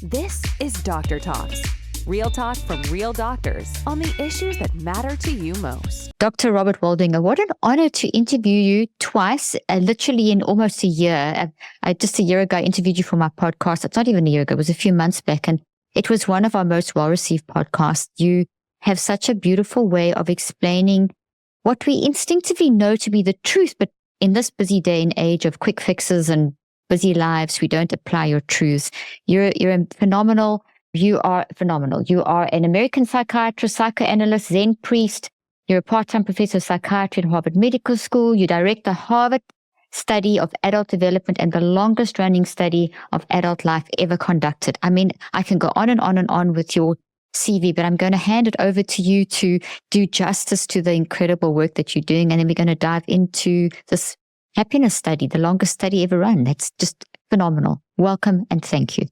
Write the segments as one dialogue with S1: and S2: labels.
S1: This is Doctor Talks, real talk from real doctors on the issues that matter to you most.
S2: Dr. Robert Waldinger, what an honor to interview you twice, literally in almost a year. Just a year ago, I interviewed you for my podcast. It's not even a year ago, it was a few months back, and it was one of our most well-received podcasts. You have such a beautiful way of explaining what we instinctively know to be the truth, but in this busy day and age of quick fixes and busy lives, we don't apply your truths. You're phenomenal. You are phenomenal. You are an American psychiatrist, psychoanalyst, Zen priest. You're a part-time professor of psychiatry at Harvard Medical School. You direct the Harvard study of adult development and the longest running study of adult life ever conducted. I mean, I can go on and on and on with your CV, but I'm going to hand it over to you to do justice to the incredible work that you're doing. And then we're going to dive into this happiness study, the longest study ever run. That's just phenomenal. Welcome and thank you.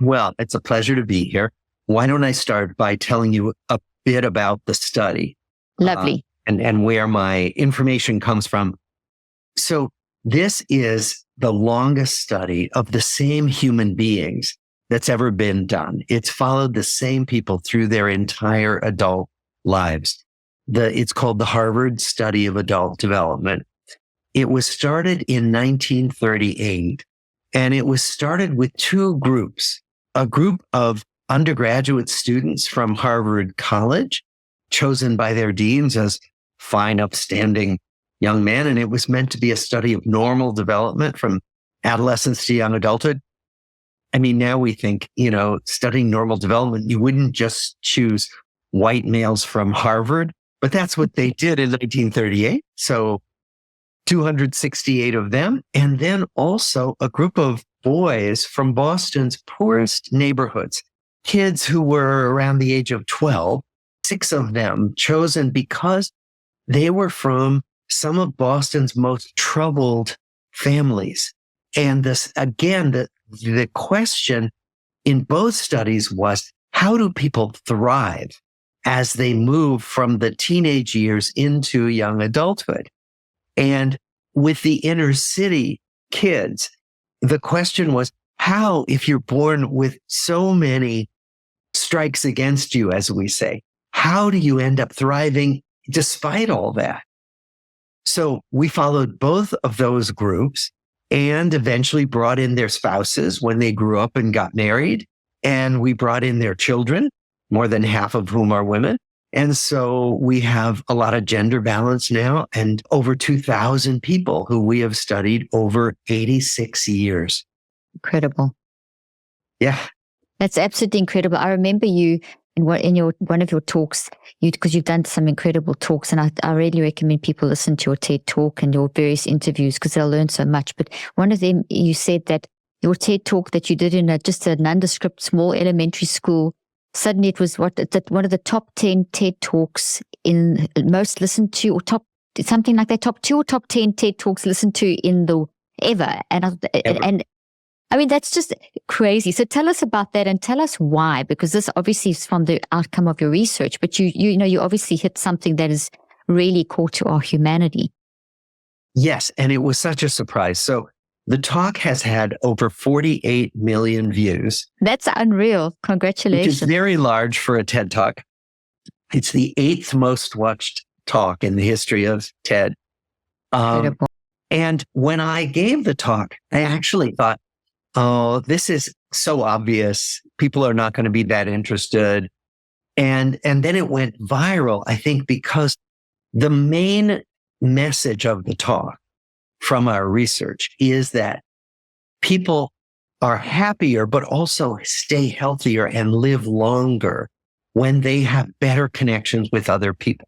S3: Well, it's a pleasure to be here. Why don't I start by telling you a bit about the study?
S2: Lovely.
S3: And where my information comes from. So this is the longest study of the same human beings that's ever been done. It's followed the same people through their entire adult lives. It's called the Harvard Study of Adult Development. It was started in 1938, and it was started with two groups, a group of undergraduate students from Harvard College, chosen by their deans as fine, upstanding young men. And it was meant to be a study of normal development from adolescence to young adulthood. I mean, now we think, studying normal development, you wouldn't just choose white males from Harvard, but that's what they did in 1938. So 268 of them. And then also a group of boys from Boston's poorest neighborhoods, kids who were around the age of 12, 6 of them chosen because they were from some of Boston's most troubled families. And this, again, the question in both studies was, how do people thrive as they move from the teenage years into young adulthood? And with the inner city kids, the question was, how, if you're born with so many strikes against you, as we say, how do you end up thriving despite all that? So we followed both of those groups and eventually brought in their spouses when they grew up and got married. And we brought in their children, more than half of whom are women. And so we have a lot of gender balance now and over 2,000 people who we have studied over 86 years.
S2: Incredible.
S3: Yeah.
S2: That's absolutely incredible. I remember you in one of your talks, because you've done some incredible talks, and I really recommend people listen to your TED Talk and your various interviews because they'll learn so much. But one of them, you said that your TED Talk that you did in just a nondescript small elementary school, suddenly it was one of the top 10 TED Talks in most listened to, or something like that, top 2 or top 10 TED Talks listened to in the ever. And I mean, that's just crazy. So tell us about that and tell us why, because this obviously is from the outcome of your research, but you obviously hit something that is really core to our humanity.
S3: Yes. And it was such a surprise. So the talk has had over 48 million views. That's
S2: unreal. Congratulations.
S3: Which is very large for a TED Talk. It's the 8th most watched talk in the history of TED.
S2: Incredible.
S3: And when I gave the talk, I actually thought, oh, this is so obvious. People are not going to be that interested. And then it went viral, I think, because the main message of the talk from our research is that people are happier, but also stay healthier and live longer when they have better connections with other people.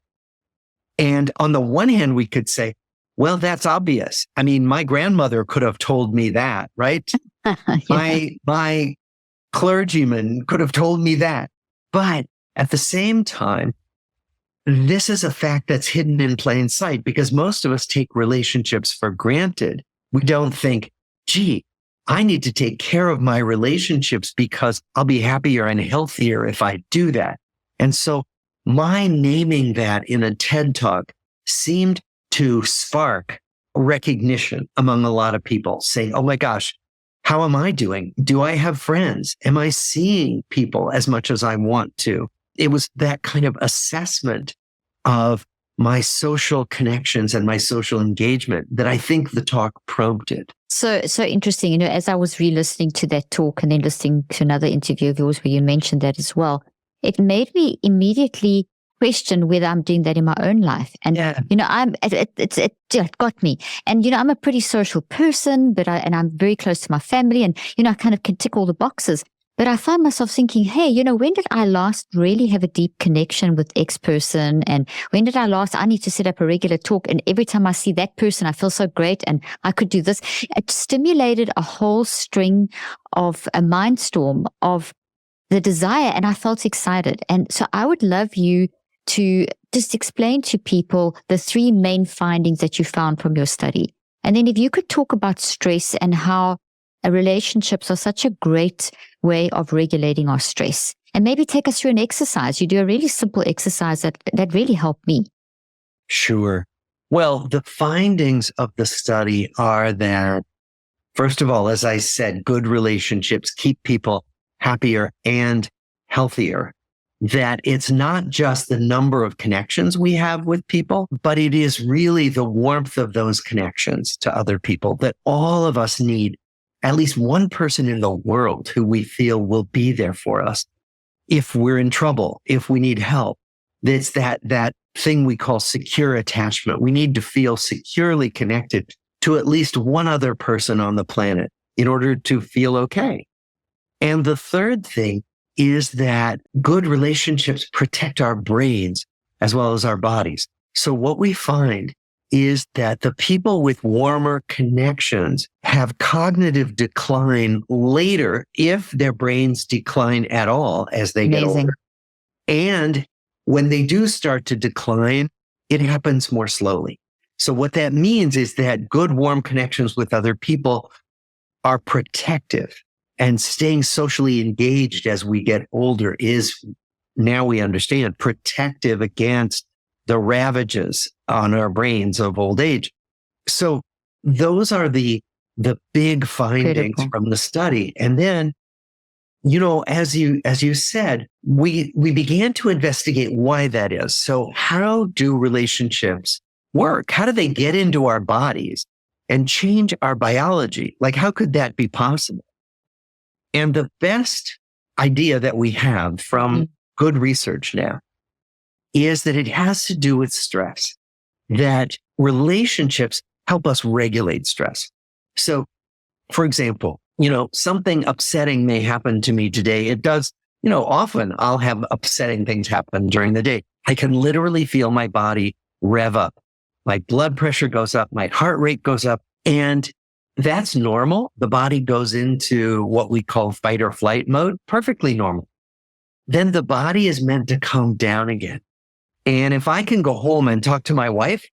S3: And on the one hand, we could say, well, that's obvious. I mean, my grandmother could have told me that, right?
S2: Yeah.
S3: My clergyman could have told me that. But at the same time, this is a fact that's hidden in plain sight because most of us take relationships for granted. We don't think, gee, I need to take care of my relationships because I'll be happier and healthier if I do that. And so my naming that in a TED Talk seemed to spark recognition among a lot of people saying, oh my gosh, How am I doing? Do I have friends? Am I seeing people as much as I want to? It was that kind of assessment of my social connections and my social engagement that I think the talk prompted.
S2: So interesting. As I was re-listening to that talk and then listening to another interview of yours where you mentioned that as well, it made me immediately question whether I'm doing that in my own life. And, it got me. And, I'm a pretty social person, but I'm very close to my family and, I kind of can tick all the boxes. But I found myself thinking, hey, when did I last really have a deep connection with X person? And when did I need to set up a regular talk. And every time I see that person, I feel so great and I could do this. It stimulated a whole string of a mindstorm of the desire. And I felt excited. And so I would love you to just explain to people the 3 main findings that you found from your study. And then if you could talk about stress and how relationships are such a great way of regulating our stress. And maybe take us through an exercise. You do a really simple exercise that really helped me.
S3: Sure. Well, the findings of the study are that, first of all, as I said, good relationships keep people happier and healthier. That it's not just the number of connections we have with people, but it is really the warmth of those connections to other people, that all of us need at least one person in the world who we feel will be there for us if we're in trouble, if we need help. It's that thing we call secure attachment. We need to feel securely connected to at least one other person on the planet in order to feel okay. And the third thing is that good relationships protect our brains as well as our bodies. So what we find is that the people with warmer connections have cognitive decline later if their brains decline at all as they get older. And when they do start to decline, it happens more slowly. So what that means is that good, warm connections with other people are protective, and staying socially engaged as we get older is, now we understand, protective against the ravages on our brains of old age. So those are the big findings from the study. And then, as you said, we began to investigate why that is. So how do relationships work? How do they get into our bodies and change our biology? Like, how could that be possible? And the best idea that we have from good research now is that it has to do with stress, that relationships help us regulate stress. So, for example, something upsetting may happen to me today. It does, often I'll have upsetting things happen during the day. I can literally feel my body rev up. My blood pressure goes up, my heart rate goes up, and that's normal. The body goes into what we call fight or flight mode, perfectly normal. Then the body is meant to calm down again. And if I can go home and talk to my wife,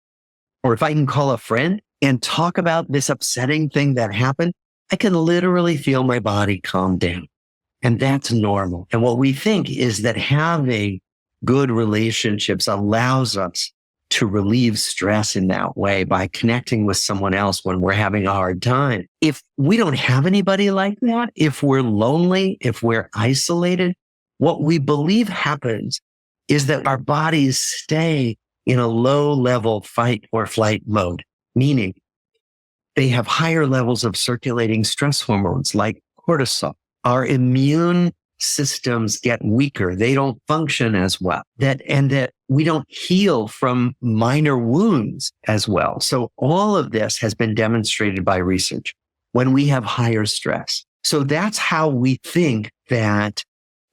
S3: or if I can call a friend and talk about this upsetting thing that happened, I can literally feel my body calm down. And that's normal. And what we think is that having good relationships allows us to relieve stress in that way by connecting with someone else when we're having a hard time. If we don't have anybody like that, if we're lonely, if we're isolated, what we believe happens is that our bodies stay in a low level fight or flight mode, meaning they have higher levels of circulating stress hormones like cortisol. Our immune systems get weaker. They don't function as well. That we don't heal from minor wounds as well. So all of this has been demonstrated by research when we have higher stress. So that's how we think that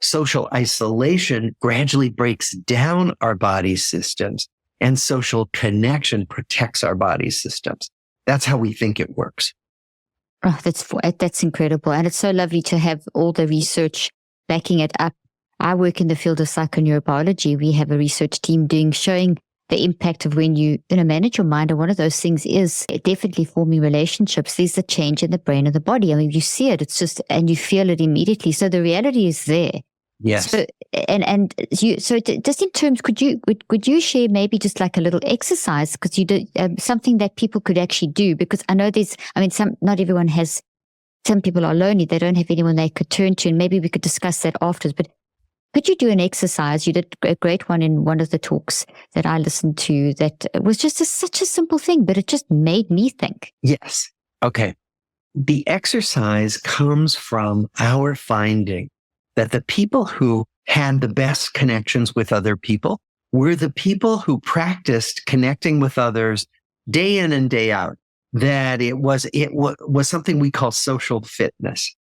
S3: social isolation gradually breaks down our body systems and social connection protects our body systems. That's how we think it works.
S2: Oh, that's incredible. And it's so lovely to have all the research backing it up. I work in the field of psychoneurobiology. We have a research team showing the impact of when you manage your mind. And one of those things is definitely forming relationships. There's a change in the brain and the body. I mean, you see it, and you feel it immediately. So the reality is there.
S3: Yes.
S2: So, just in terms, could you share maybe just like a little exercise? Because you did something that people could actually do, because I know not everyone has some people are lonely. They don't have anyone they could turn to. And maybe we could discuss that afterwards. But could you do an exercise? You did a great one in one of the talks that I listened to that was just such a simple thing, but it just made me think.
S3: Yes. Okay. The exercise comes from our finding that the people who had the best connections with other people were the people who practiced connecting with others day in and day out. That it was something we call social fitness.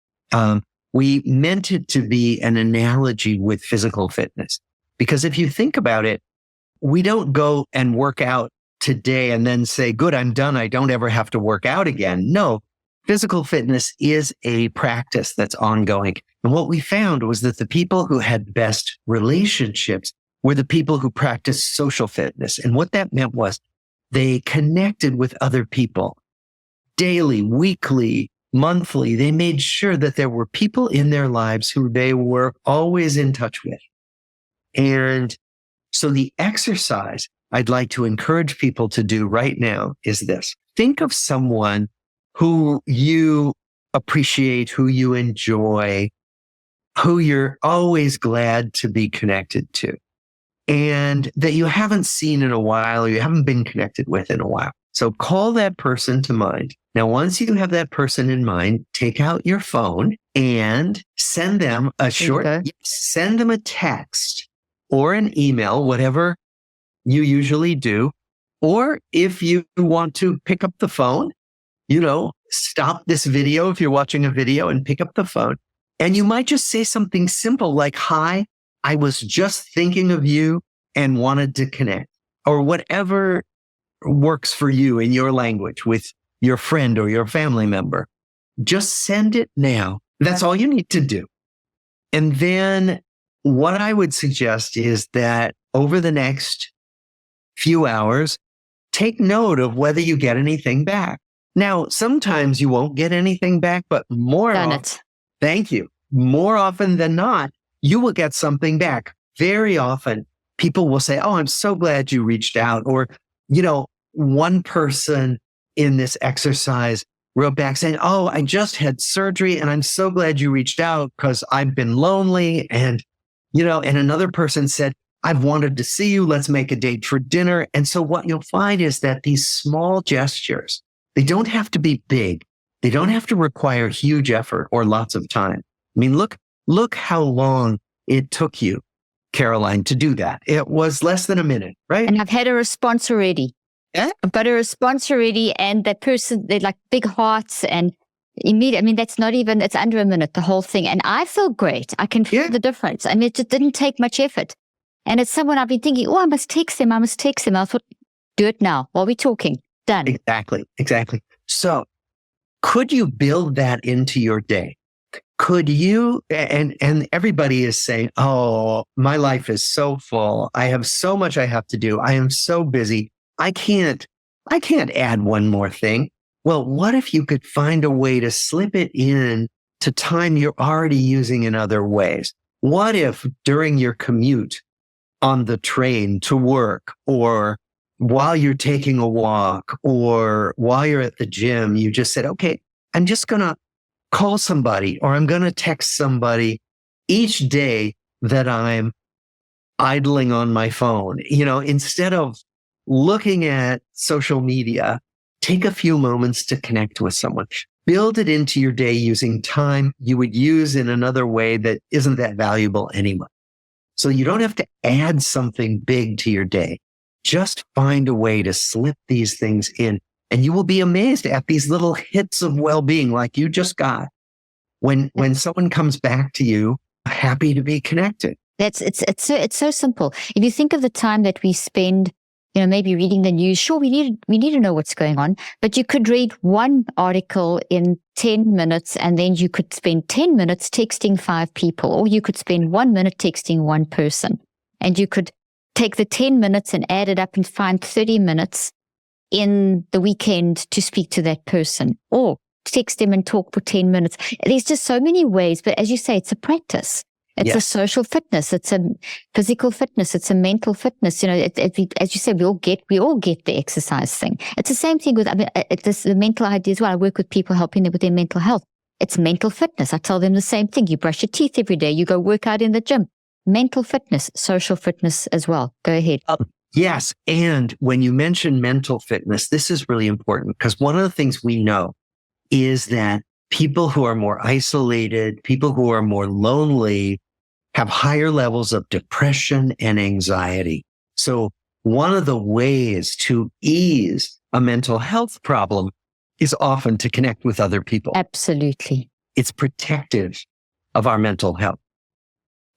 S3: We meant it to be an analogy with physical fitness. Because if you think about it, we don't go and work out today and then say, good, I'm done. I don't ever have to work out again. No, physical fitness is a practice that's ongoing. And what we found was that the people who had best relationships were the people who practiced social fitness. And what that meant was they connected with other people daily, weekly, monthly. They made sure that there were people in their lives who they were always in touch with. And so the exercise I'd like to encourage people to do right now is this. Think of someone who you appreciate, who you enjoy, who you're always glad to be connected to, and that you haven't seen in a while, or you haven't been connected with in a while. So call that person to mind. Now, once you have that person in mind, take out your phone and send them send them a text or an email, whatever you usually do. Or if you want to pick up the phone, stop this video if you're watching a video and pick up the phone. And you might just say something simple like, hi, I was just thinking of you and wanted to connect, or whatever works for you in your language with your friend or your family member. Just send it now. That's all you need to do. And then what I would suggest is that over the next few hours, take note of whether you get anything back. Now, sometimes you won't get anything back, but thank you. More often than not, you will get something back. Very often, people will say, oh, I'm so glad you reached out. Or, one person in this exercise wrote back saying, oh, I just had surgery and I'm so glad you reached out because I've been lonely. And, and another person said, I've wanted to see you. Let's make a date for dinner. And so what you'll find is that these small gestures, they don't have to be big. They don't have to require huge effort or lots of time. I mean, look how long it took you, Caroline, to do that. It was less than a minute, right?
S2: And I've had a response already.
S3: Yeah?
S2: I've got a response already. And that person, they're like big hearts and immediate. I mean, it's under a minute, the whole thing. And I feel great. I can feel the difference. I mean, it just didn't take much effort. And it's someone I've been thinking, oh, I must text them. I thought, do it now while we're talking. Done.
S3: Exactly. So could you build that into your day? Could you, and everybody is saying, oh, my life is so full. I have so much I have to do. I am so busy. I can't add one more thing. Well, what if you could find a way to slip it in to time you're already using in other ways? What if during your commute on the train to work, or while you're taking a walk, or while you're at the gym, you just said, okay, I'm just going to call somebody, or I'm going to text somebody each day that I'm idling on my phone. Instead of looking at social media, take a few moments to connect with someone. Build it into your day using time you would use in another way that isn't that valuable anymore. So you don't have to add something big to your day. Just find a way to slip these things in, and you will be amazed at these little hits of well-being like you just got when someone comes back to you happy to be connected.
S2: It's so simple. If you think of the time that we spend, maybe reading the news, sure, we need to know what's going on, but you could read one article in 10 minutes and then you could spend 10 minutes texting 5 people, or you could spend 1 minute texting one person, and you could take the 10 minutes and add it up and find 30 minutes in the weekend to speak to that person, or text them and talk for 10 minutes. There's just so many ways, but as you say, it's a practice. It's a social fitness. It's a physical fitness. It's a mental fitness. As you said, we all get the exercise thing. It's the same thing with the mental idea as well. I work with people helping them with their mental health. It's mental fitness. I tell them the same thing. You brush your teeth every day. You go work out in the gym. Mental fitness, social fitness as well. Go ahead.
S3: Yes. And when you mention mental fitness, this is really important because one of the things we know is that people who are more isolated, people who are more lonely, have higher levels of depression and anxiety. So one of the ways to ease a mental health problem is often to connect with other people.
S2: Absolutely.
S3: It's protective of our mental health.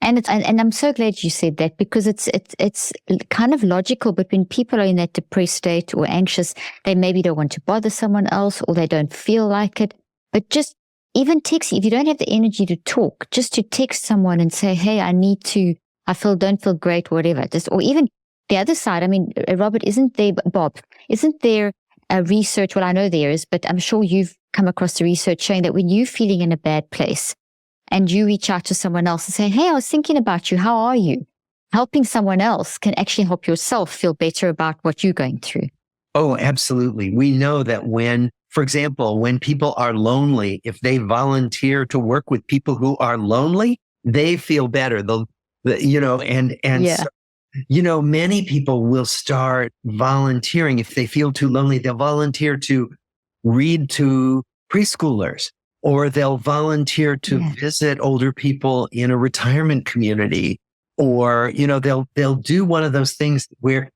S2: And I'm so glad you said that, because it's kind of logical, but when people are in that depressed state or anxious, they maybe don't want to bother someone else, or they don't feel like it. But just even texting, if you don't have the energy to talk, just to text someone and say, hey, don't feel great, whatever. Or even the other side, I mean, Robert, isn't there a research, well, I know there is, but I'm sure you've come across the research showing that when you're feeling in a bad place and you reach out to someone else and say, hey, I was thinking about you, how are you? Helping someone else can actually help yourself feel better about what you're going through.
S3: Oh, absolutely. We know that for example, when people are lonely, if they volunteer to work with people who are lonely, they feel better. Many people will start volunteering. If they feel too lonely, they'll volunteer to read to preschoolers, or they'll volunteer to visit older people in a retirement community, or, they'll do one of those things where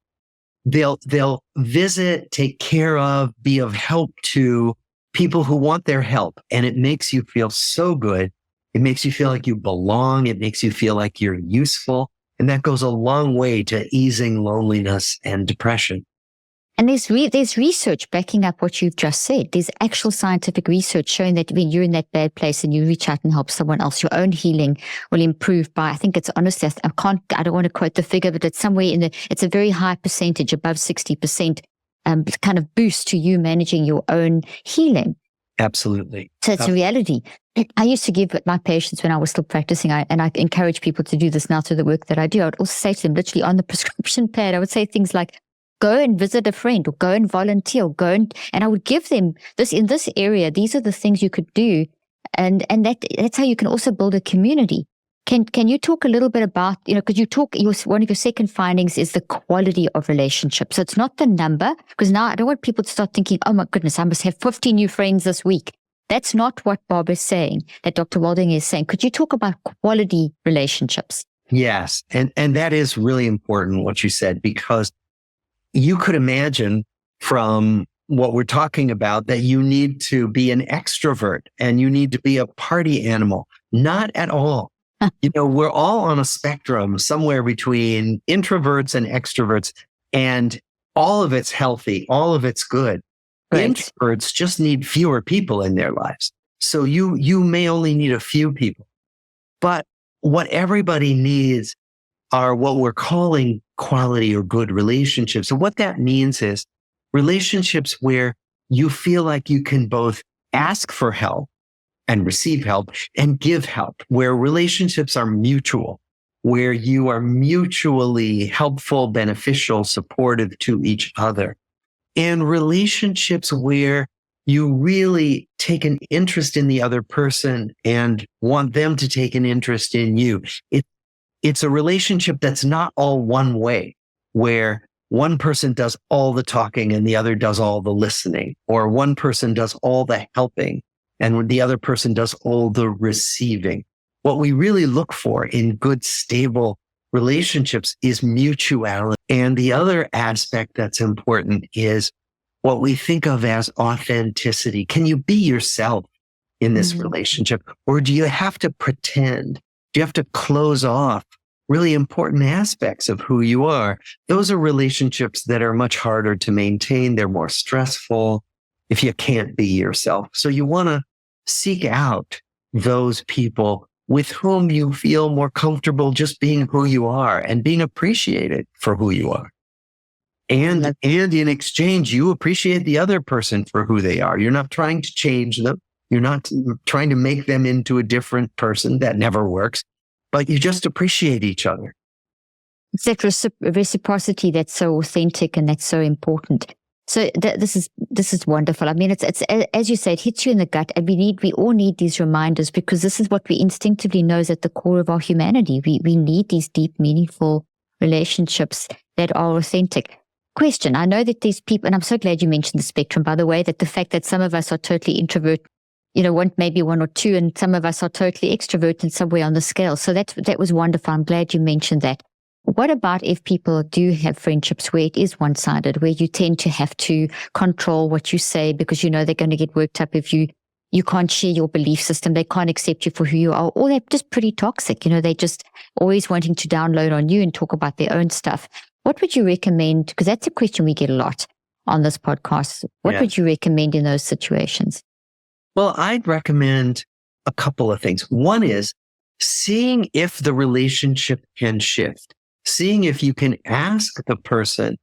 S3: they'll visit, take care of, be of help to people who want their help. And it makes you feel so good. It makes you feel like you belong. It makes you feel like you're useful. And that goes a long way to easing loneliness and depression.
S2: And there's research backing up what you've just said. There's actual scientific research showing that when you're in that bad place and you reach out and help someone else, your own healing will improve by, I think it's honestly, I don't want to quote the figure, but it's somewhere it's a very high percentage, above 60%, kind of boost to you managing your own healing.
S3: Absolutely.
S2: So it's a reality. I used to give my patients when I was still practicing, and I encourage people to do this now through the work that I do. I would also say to them, literally on the prescription pad, I would say things like, go and visit a friend, or go and volunteer, and I would give them this in this area. These are the things you could do. And that's how you can also build a community. Can you talk a little bit about, because one of your second findings is the quality of relationships. So it's not the number, because now I don't want people to start thinking, oh my goodness, I must have 50 new friends this week. That's not what Bob is saying, that Dr. Waldinger is saying. Could you talk about quality relationships?
S3: Yes. And that is really important, what you said, because you could imagine from what we're talking about that you need to be an extrovert and you need to be a party animal. Not at all. We're all on a spectrum somewhere between introverts and extroverts, and all of it's healthy. All of it's good. Right. Introverts just need fewer people in their lives. So you may only need a few people, but what everybody needs are what we're calling quality or good relationships. So what that means is relationships where you feel like you can both ask for help and receive help and give help, where relationships are mutual, where you are mutually helpful, beneficial, supportive to each other, and relationships where you really take an interest in the other person and want them to take an interest in you. It's a relationship that's not all one way, where one person does all the talking and the other does all the listening, or one person does all the helping and the other person does all the receiving. What we really look for in good, stable relationships is mutuality. And the other aspect that's important is what we think of as authenticity. Can you be yourself in this relationship? Or do you have to pretend? Do you have to close off really important aspects of who you are? Those are relationships that are much harder to maintain. They're more stressful if you can't be yourself. So you want to seek out those people with whom you feel more comfortable just being who you are and being appreciated for who you are. And in exchange, you appreciate the other person for who they are. You're not trying to change them. You're not trying to make them into a different person. That never works. But you just appreciate each other.
S2: It's that reciprocity that's so authentic and that's so important. So this is wonderful. I mean, it's as you say, it hits you in the gut, and we all need these reminders, because this is what we instinctively know is at the core of our humanity. We need these deep, meaningful relationships that are authentic. Question: I know that these people, and I'm so glad you mentioned the spectrum, by the way, that the fact that some of us are totally introvert, maybe one or two, and some of us are totally extrovert and somewhere on the scale. So that was wonderful. I'm glad you mentioned that. What about if people do have friendships where it is one-sided, where you tend to have to control what you say because they're going to get worked up if you can't share your belief system, they can't accept you for who you are, or they're just pretty toxic, they're just always wanting to download on you and talk about their own stuff. What would you recommend? Because that's a question we get a lot on this podcast. What would you recommend in those situations?
S3: Well, I'd recommend a couple of things. One is seeing if the relationship can shift. Seeing if you can ask the person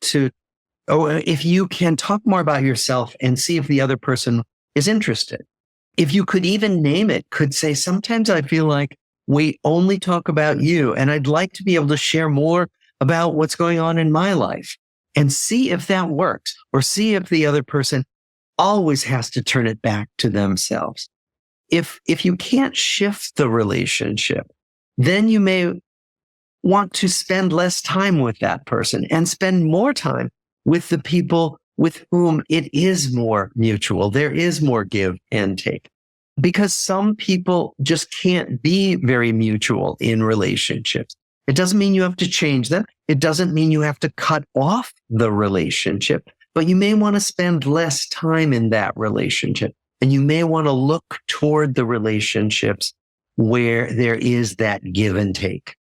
S3: if you can talk more about yourself and see if the other person is interested. If you could even name it, could say, sometimes I feel like we only talk about you, and I'd like to be able to share more about what's going on in my life, and see if that works, or see if the other person always has to turn it back to themselves. If you can't shift the relationship, then you may want to spend less time with that person and spend more time with the people with whom it is more mutual. There is more give and take, because some people just can't be very mutual in relationships. It doesn't mean you have to change them. It doesn't mean you have to cut off the relationship, but you may want to spend less time in that relationship. And you may want to look toward the relationships where there is that give and take.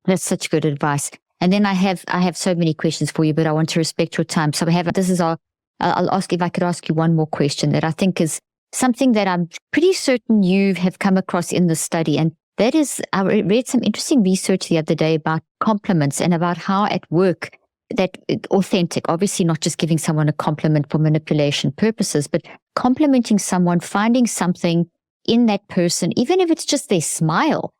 S2: That's such good advice. And then I have so many questions for you, but I want to respect your time. So I'll ask if I could ask you one more question that I think is something that I'm pretty certain you have come across in the study. And that is, I read some interesting research the other day about compliments and about how at work that authentic, obviously not just giving someone a compliment for manipulation purposes, but complimenting someone, finding something in that person, even if it's just their smile,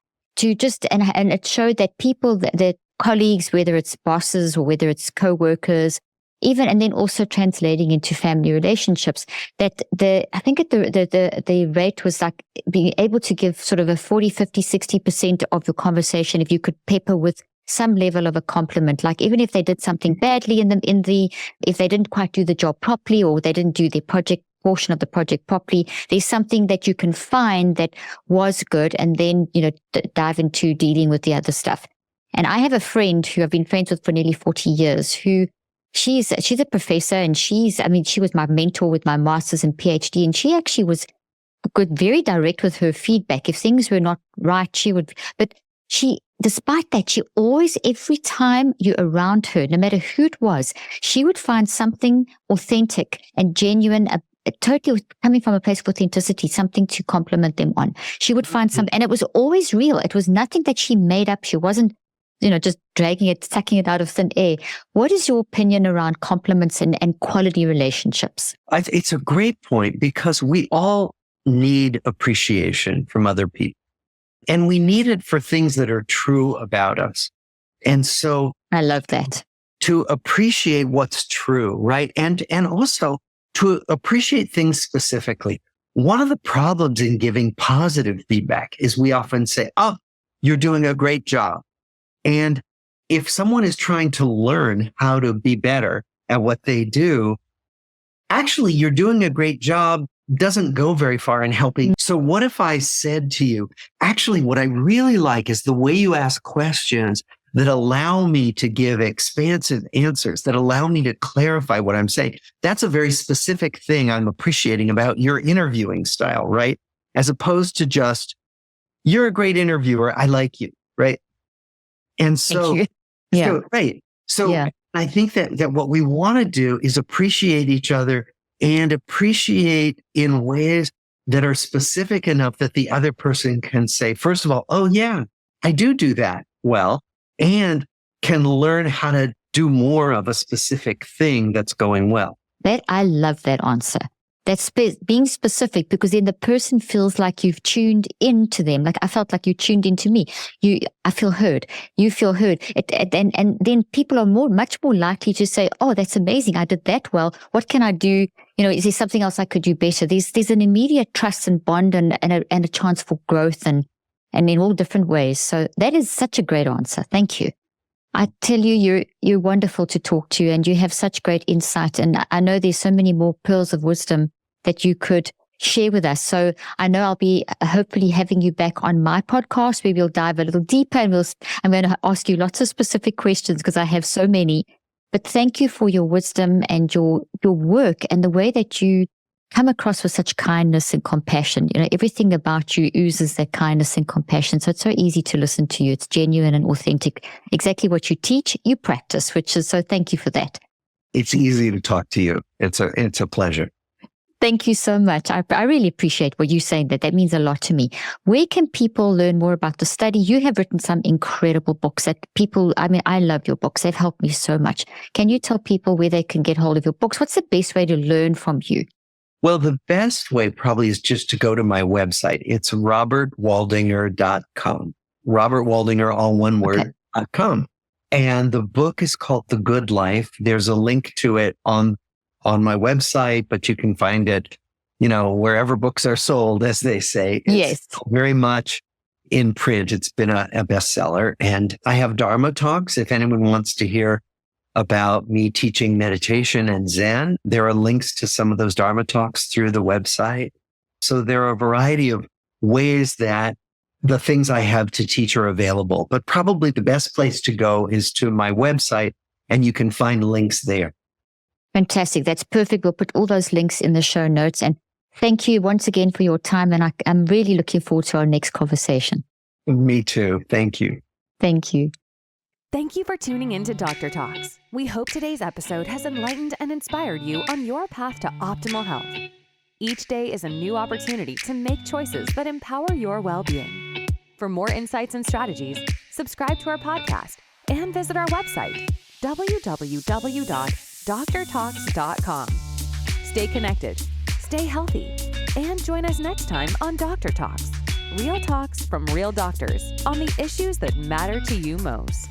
S2: and it showed that people, that colleagues, whether it's bosses or whether it's co-workers, and then also translating into family relationships, that I think the rate was like being able to give sort of a 40, 50, 60% of the conversation if you could pepper with some level of a compliment, like even if they did something badly if they didn't quite do the job properly, or they didn't do their portion of the project properly, there's something that you can find that was good, and then dive into dealing with the other stuff. And I have a friend who I've been friends with for nearly 40 years who she's a professor, and she was my mentor with my master's and PhD, and she actually was good, very direct with her feedback. If things were not right, despite that, she always, every time you're around her, no matter who it was, she would find something authentic and genuine, totally coming from a place of authenticity, something to compliment them on. She would find something, and it was always real. It was nothing that she made up. She wasn't, just dragging it, sucking it out of thin air. What is your opinion around compliments and quality relationships?
S3: It's a great point, because we all need appreciation from other people. And we need it for things that are true about us. And so
S2: I love that.
S3: To appreciate what's true, right? And also to appreciate things specifically. One of the problems in giving positive feedback is we often say, oh, you're doing a great job. And if someone is trying to learn how to be better at what they do, actually, you're doing a great job doesn't go very far in helping. So what if I said to you, actually, what I really like is the way you ask questions that allow me to give expansive answers, that allow me to clarify what I'm saying. That's a very specific thing I'm appreciating about your interviewing style, right? As opposed to just, you're a great interviewer, I like you, right? And so, right. So I think that what we want to do is appreciate each other, and appreciate in ways that are specific enough that the other person can say, first of all, oh yeah, I do that well, and can learn how to do more of a specific thing that's going well.
S2: I love that answer. That's being specific, because then the person feels like you've tuned into them. Like I felt like you tuned into me. I feel heard. You feel heard. And then people are much more likely to say, oh, that's amazing. I did that well. What can I do? Is there something else I could do better? There's an immediate trust and bond and a chance for growth and in all different ways. So that is such a great answer. Thank you. I tell you, you're wonderful to talk to, and you have such great insight. And I know there's so many more pearls of wisdom that you could share with us. So I know I'll be hopefully having you back on my podcast where we'll dive a little deeper, and I'm going to ask you lots of specific questions because I have so many. But thank you for your wisdom and your work and the way that you come across with such kindness and compassion. Everything about you oozes that kindness and compassion. So it's so easy to listen to you. It's genuine and authentic. Exactly what you teach, you practice, so thank you for that.
S3: It's easy to talk to you. It's a pleasure.
S2: Thank you so much. I really appreciate what you're saying. That means a lot to me. Where can people learn more about the study? You have written some incredible books that I love your books. They've helped me so much. Can you tell people where they can get hold of your books? What's the best way to learn from you?
S3: Well, the best way probably is just to go to my website. It's robertwaldinger.com. Robert Waldinger, all one word, .com. And the book is called The Good Life. There's a link to it on my website, but you can find it, wherever books are sold, as they say. It's very much in print. It's been a bestseller. And I have Dharma talks. If anyone wants to hear about me teaching meditation and Zen, there are links to some of those Dharma talks through the website. So there are a variety of ways that the things I have to teach are available. But probably the best place to go is to my website, and you can find links there.
S2: Fantastic. That's perfect. We'll put all those links in the show notes. And thank you once again for your time. And I'm really looking forward to our next conversation.
S3: Me too. Thank you.
S2: Thank you.
S1: Thank you for tuning in to Dr. Talks. We hope today's episode has enlightened and inspired you on your path to optimal health. Each day is a new opportunity to make choices that empower your well-being. For more insights and strategies, subscribe to our podcast and visit our website, www.drtalks.com. Stay connected, stay healthy, and join us next time on Dr. Talks. Real talks from real doctors on the issues that matter to you most.